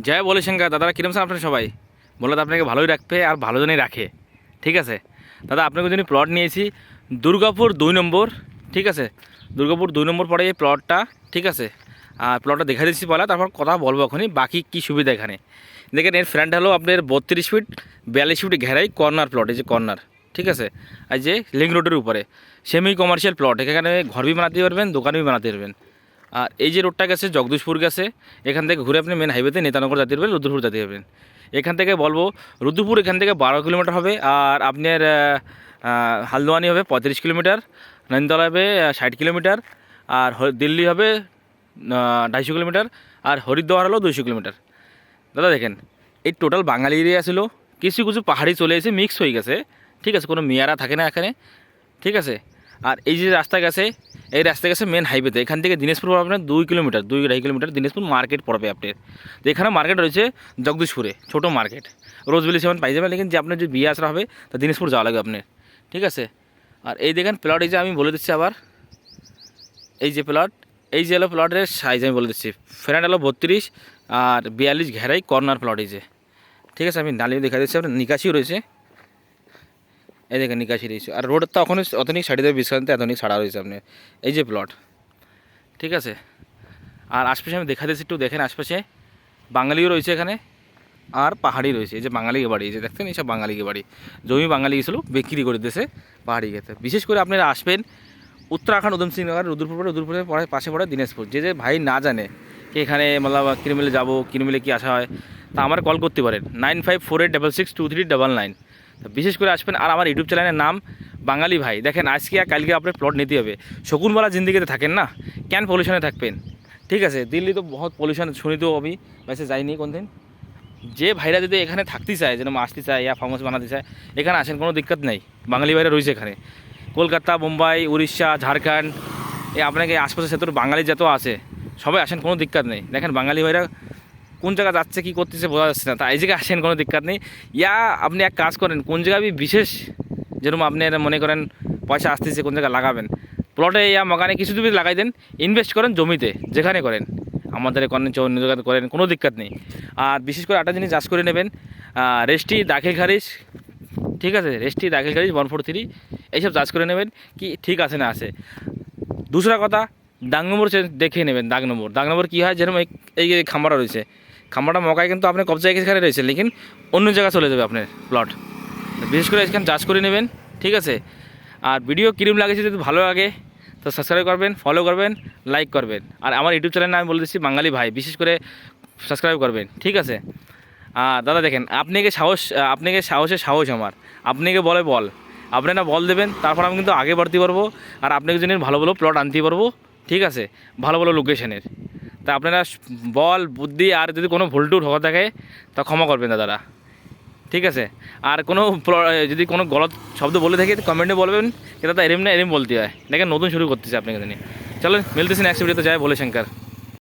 জয় বলে শঙ্কর। দাদারা কিরম স্যার আপনার সবাই বললো আপনাকে ভালোই রাখবে আর ভালো জনই রাখে। ঠিক আছে দাদা, আপনাকে জন্য প্লট নিয়েছি দুর্গাপুর 2 নম্বর। ঠিক আছে, দুর্গাপুর 2 নম্বর পড়ে এই প্লটটা। ঠিক আছে, আর প্লটটা দেখা দিচ্ছি পয়লা, তারপর কথা বলবো এখনই বাকি কী সুবিধা এখানে। দেখেন এর ফ্রন্ট হলো আপনার 32 ফিট 42 ফিট ঘেরাই কর্নার প্লট। এই যে কর্নার, ঠিক আছে, এই যে লিঙ্ক রোডের উপরে সেমি কমার্শিয়াল প্লট। এখানে ঘর বি বানাতে পারবেন, দোকান বি বানাতে পারবেন। আর এই যে রোডটা গেছে জগদীশপুর গেছে, এখান থেকে ঘুরে আপনি মেন হাইওয়েতে নেতানগর যেতে পারবেন, রুদ্রপুর যেতে পারবেন। এখান থেকে বলবো রুদ্রপুর এখান থেকে 12 কিলোমিটার হবে, আর আপনার হালদোয়ানি হবে 35 কিলোমিটার, নৈনতলা হবে 60 কিলোমিটার, আর দিল্লি হবে 250 কিলোমিটার, আর হরিদ্বার হলো 200 কিলোমিটার। দাদা দেখেন এই টোটাল বাঙালি এরিয়া ছিল, কিছু কিছু পাহাড়ি চলে এসে মিক্স হয়ে গেছে। ঠিক আছে, কোনো মেয়ারা থাকে না এখানে। ঠিক আছে, আর এই যে রাস্তা গেছে, এই রাস্তা গেছে মেন হাইওয়েতে। এখান থেকে দিনাজপুর পড়বে আপনার 2 কিলোমিটার, 2-2.5 কিলোমিটার দিনাজপুর মার্কেট পড়বে আপনার। তো এখানে মার্কেট রয়েছে জগদীশপুরে, ছোটো মার্কেট, রোজবেলি সেভেন পাই যাবেন। লেকিন যে আপনার যদি বিয়ে আসা হবে তা দিনাজপুর যাওয়া লাগবে আপনার। ঠিক আছে, আর এই দেখেন প্লট, এই যে আমি বলে দিচ্ছি আবার, এই যে প্লট, এই যে হলো প্লটের সাইজ আমি বলে দিচ্ছি। ফ্রন্ট হলো 32 আর 42 ঘেরাই কর্নার প্লট। এই যে ঠিক আছে, আমি নালিও দেখা দিচ্ছি, আপনার নিকাশিও রয়েছে। এই দেখেন নিকাশি রয়েছে, আর রোড তো এখন অতনিক সাইডে দেবে বিশ্রান্তে এতনিক ছাড়া রয়েছে আপনার। এই যে প্লট, ঠিক আছে, আর আশপাশে আমি দেখা দিচ্ছি একটু দেখেন, আশপাশে বাঙালিও রয়েছে এখানে, আর পাহাড়ি রয়েছে। এই যে বাঙালি বাড়ি, এই যে দেখছেন এইসব বাঙালি বাড়ি, জমি বাঙালি গেছিলো বিক্রি করে দিয়েছে পাহাড়ি খেতে। বিশেষ করে আপনারা আসবেন উত্তরাখণ্ড উধমসিংনগর, রুদ্রপুরের পরে পাশে পড়ে দিনাজপুর। যে যে ভাই না জানে কি এখানে মতলব কিরমিলে যাবো, কিরমিলে কি আসা হয়, তা আমার কল করতে পারেন 9548662399। তো বিশেষ করে আসবেন। আর আমার ইউটিউব চ্যানেলের নাম বাঙালি ভাই। দেখেন আজকে আর কালকে আপনার প্লট নিতে হবে। শকুনবালা জিন্দিগিতে থাকেন না, কেন পলিউশনে থাকবেন। ঠিক আছে, দিল্লি তো বহুত পলিউশন, শুনি তো আমি বেসে যাইনি কোন দিন। যে ভাইরা যদি এখানে থাকতে চায়, যেন আসতে চায় ইয়া ফার্ম হাউস বানাতে চায়, এখানে আসেন, কোনো দিক্কত নেই। বাঙালি ভাইরা রয়েছে এখানে, কলকাতা, মুম্বাই, উড়িষ্যা, ঝাড়খণ্ড, এই আপনাকে আশপাশে সেতুর বাঙালি যত আছে সবাই আসেন, কোনো দিক্কত নেই। দেখেন বাঙালি ভাইরা কোন জায়গা যাচ্ছে, কী করতেছে বোঝা যাচ্ছে না, তা এই জায়গায় আসেন, কোনো দিক্কত নেই। ইয়া আপনি এক কাজ করেন, কোন জায়গায় বিশেষ যেরকম আপনি মনে করেন পয়সা আসতেছে, কোন জায়গায় লাগাবেন, প্লটে ইয়া মকানে কিছু যদি লাগাই দেন, ইনভেস্ট করেন জমিতে, যেখানে করেন, আমাদের করেন, অন্য জায়গাতে করেন, কোনো দিক্কত নেই। আর বিশেষ করে একটা জিনিস চাষ করে নেবেন, রেস্টি, দাখিল খারিজ। ঠিক আছে, রেস্টি, দাখিল খারিজ 143 এইসব চাষ করে নেবেন, কি ঠিক আছে না আছে। দুসরা কথা, দাগ নম্বর দেখে নেবেন। দাগ নম্বর কী হয়, যেরকম এই যে খাম্বাটা রয়েছে, খাম্বাটা মকায় কিন্তু আপনার কবজা এখানে রয়েছে, লেকিন অন্য জায়গায় চলে যাবে আপনার প্লট। বিশেষ করে এখানে চাষ করে নেবেন। ঠিক আছে, আর ভিডিও কিরম লাগেছে যদি ভালো লাগে তো সাবস্ক্রাইব করবেন, ফলো করবেন, লাইক করবেন। আর আমার ইউটিউব চ্যানেল আমি বলে দিচ্ছি বাঙালি ভাই, বিশেষ করে সাবস্ক্রাইব করবেন। ঠিক আছে, আর দাদা দেখেন আপনাকে সাহসের সাহস আমার, আপনাকে বলে বল, আপনারা বল দেবেন, তারপর আমি কিন্তু আগে বাড়তে পারবো, আর আপনাকে জন্য ভালো ভালো প্লট আনতে পারবো। ঠিক আছে, ভালো ভালো লোকেশনের। তা আপনারা বল বুদ্ধি, আর যদি কোনো ভুলটুল হওয়া থাকে তা ক্ষমা করবেন দাদারা। ঠিক আছে, আর কোনো যদি কোনো গলত শব্দ বলে থাকে কমেন্টে বলবেন, এটা তো এরম না এরম বলতে হয়। দেখেন নতুন শুরু করতেছে আপনাকে জানি। চলেন মিলতেছি নেক্সট ভিডিওতে, যায় বলে শঙ্কর।